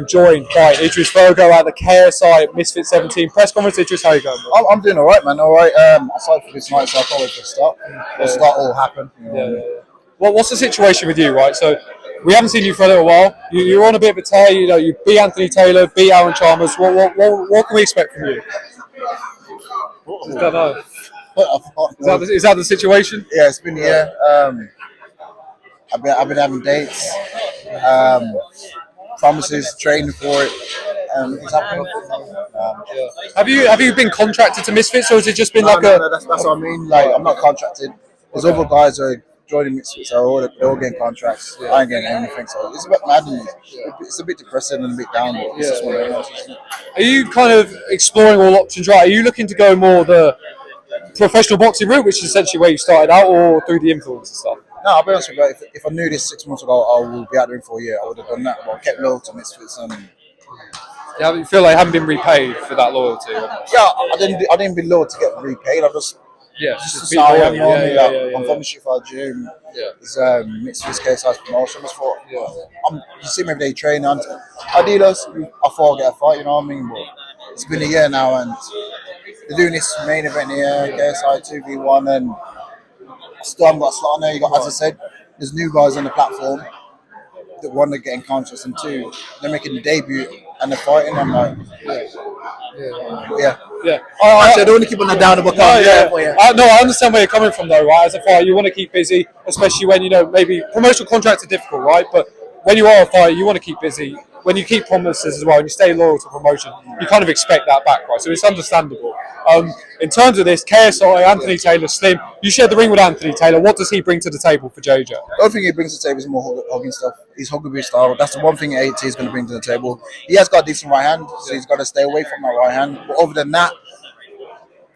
Joined by Idris Virgo at the KSI Misfits 17 press conference. Idris, how are you going? I'm doing all right, man. All right. Aside from this night, so I can't wait for the start. The start will happen. Well, what's the situation with you, right? So we haven't seen you for a little while. You're on a bit of a tear. You know, you beat Anthony Taylor, beat Aaron Chalmers. What can we expect from you? I don't know. Is that the situation? Yeah, it's been a year. I've been having dates, promises, training for it. It's happening. Have you been contracted to Misfits, or has it just been No, that's what I mean. Like, I'm not contracted. There's other guys who are joining Misfits. They're all getting contracts. I ain't getting anything. So it's a bit mad. It's a bit depressing and a bit down. But it's just one of those. Are you kind of exploring all options, right? Are you looking to go more the professional boxing route, which is essentially where you started out, or through the influence and stuff? No, I'll be honest with you. If I knew this 6 months ago, I would be out there for a year. I would have done that. But I kept loyal to Misfits. Yeah, you feel like you haven't been repaid for that loyalty? Almost. Yeah, I didn't be loyal to get repaid. I just just how I am. yeah, I'm from the Sheffield Gym. Yeah. It's Misfits KSI's promotion. I just thought, you see me every day training. Ideally, I thought I'd get a fight. You know what I mean? But it's been a year now, and they're doing this main event here, KSI 2v1, and still haven't got a slot on there. You got, as I said, there's new guys on the platform that one, they're getting conscious, and two, they're making the debut and they're fighting. I'm like, yeah. I don't want to keep on that down, but I understand where you're coming from, though, right? As a fighter, you want to keep busy, especially when maybe promotional contracts are difficult, right? But when you are a fighter, you want to keep busy. When you keep promises as well, and you stay loyal to promotion, you kind of expect that back, right? So it's understandable. In terms of this, KSI, Anthony Taylor, Slim, you shared the ring with Anthony Taylor. What does he bring to the table for JJ? The only thing he brings to the table is more hugging stuff. He's hugging style. That's the one thing AT is going to bring to the table. He has got a decent right hand, so he's got to stay away from that right hand. But other than that,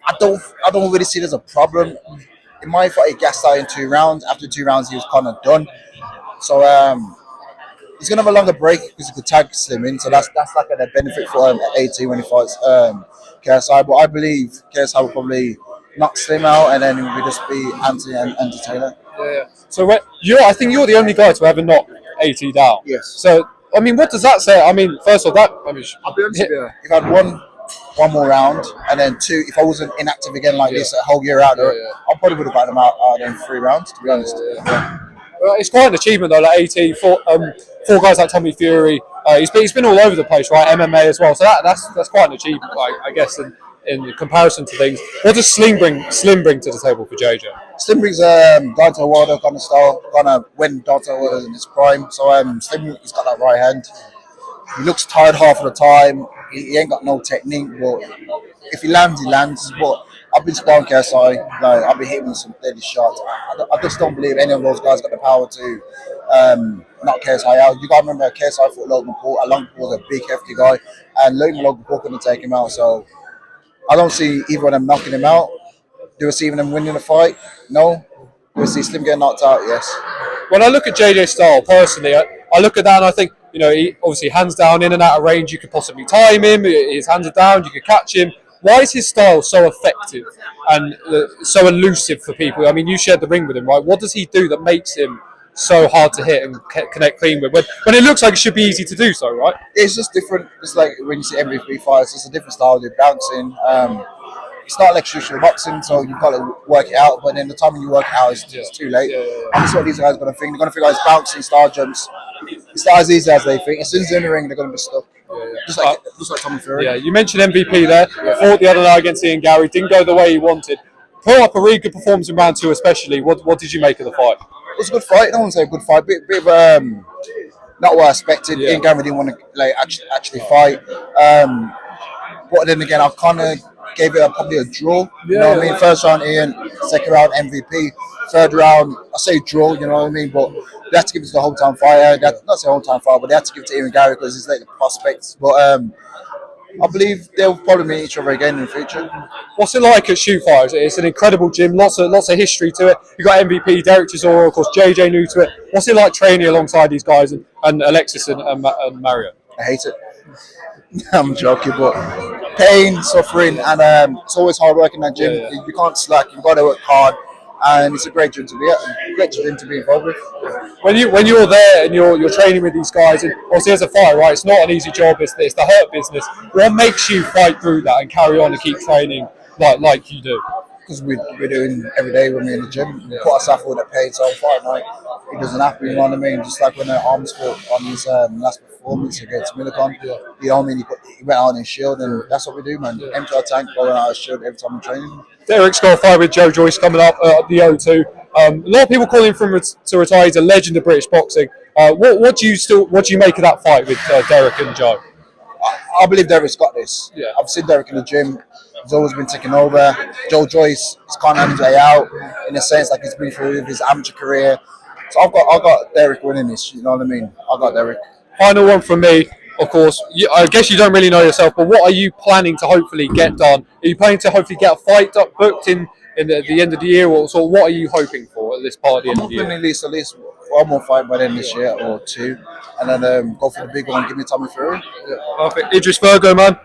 I don't really see there's a problem. In my fight, he gassed out in 2 rounds. After 2 rounds, he was kind of done. So he's gonna have a longer break because he could tag Slim in. So that's like a benefit for AT when he fights KSI. But I believe KSI will probably knock Slim out, and then it will just be Anthony and Taylor. Yeah. So I think you're the only guy to ever knock AT down. Yes. So I mean, what does that say? I mean, first of all, I'll be honest with you. If I had one more round, and then 2, if I wasn't inactive again like this a whole year out there, I probably would have got him out in 3 rounds. To be honest. Well, it's quite an achievement though. Like AT, four guys like Tommy Fury. He's been all over the place, right? MMA as well. So that's quite an achievement, I guess, in comparison to things. What does Slim bring to the table for JJ? Slim brings Dante Wilder kind of style, kind of when Dante Wilder in his prime. So Slim, he's got that right hand. He looks tired half of the time. He ain't got no technique, but if he lands, he lands. But I've been sparring KSI. Like, I've been hitting with some deadly shots. I just don't believe any of those guys got the power to knock KSI out. You got to remember, KSI fought Logan Paul. Logan Paul's a big, hefty guy, and Logan Paul couldn't take him out. So I don't see either of them knocking him out. Do I see them winning the fight? No. Do I see Slim getting knocked out? Yes. When I look at JJ's style, personally, I look at that and I think, he obviously hands down, in and out of range. You could possibly time him. His hands are down. You could catch him. Why is his style so effective and so elusive for people? I mean, you shared the ring with him, right? What does he do that makes him so hard to hit and connect clean with? When it looks like it should be easy to do so, right? It's just different. It's like when you see MVP fights, it's a different style. They're bouncing. It's not like traditional boxing, so you've got to work it out. But then the time when you work it out, it's too late. And that's what these guys are going to think. They're going to figure out his bouncing, star jumps. It's not as easy as they think. As soon as they're in the ring, they're going to be stuck. Just like Tommy Fury. Yeah, you mentioned MVP there. Fought the other night against Ian Gary. Didn't go the way he wanted. Put up a really good performance in round 2 especially. What did you make of the fight? It was a good fight. No one say a good fight. Bit of not what I expected. Ian Gary didn't want to actually fight. But then again, I kind of gave it probably a draw. You know what I mean? First round Ian, second round MVP, third round I say draw. You know what I mean? But they had to give it to the whole time fighter. Not say whole time fighter, but they had to give it to Ian Gary because he's like the prospects. But I believe they'll probably meet each other again in the future. What's it like at Shoe Fighters? It's an incredible gym, lots of history to it. You've got MVP, Derek Chisora, of course, JJ new to it. What's it like training alongside these guys and Alexis and Mario? I hate it. I'm joking, but pain, suffering, and it's always hard work in that gym. You can't slack. You've got to work hard. and it's a great gym to be at, great gym to be involved with. When you're there and you're training with these guys, and obviously as a fighter, right, it's not an easy job. It's the hurt business. What makes you fight through that and carry on and keep training like you do? Because we're doing every day when we're in the gym. We put ourselves all that paid, so fight night, it doesn't happen, you know what I mean? Just like when Arms fought on his last performance against Millicon, you know what I mean? He went out on his shield, and that's what we do, man. Empty our tank, going out our shield every time we're training. Derek's got a fight with Joe Joyce coming up at the O2. A lot of people call him to retire. He's a legend of British boxing. What do you make of that fight with Derek and Joe? I believe Derek's got this. Yeah. I've seen Derek in the gym. He's always been taking over. Joe Joyce is kind of on his way out, in a sense, like he's been through his amateur career. So I've got Derek winning this. You know what I mean? I got Derek. Final one from me, of course. I guess you don't really know yourself, but what are you planning to hopefully get done? Are you planning to hopefully get a fight booked in the end of the year, or so? What are you hoping for at this part of the end of the year? At least one more fight by the end of this year or two, and then go for the big one. Give me Tommy Fury. Yeah, perfect. Idris Virgo, man.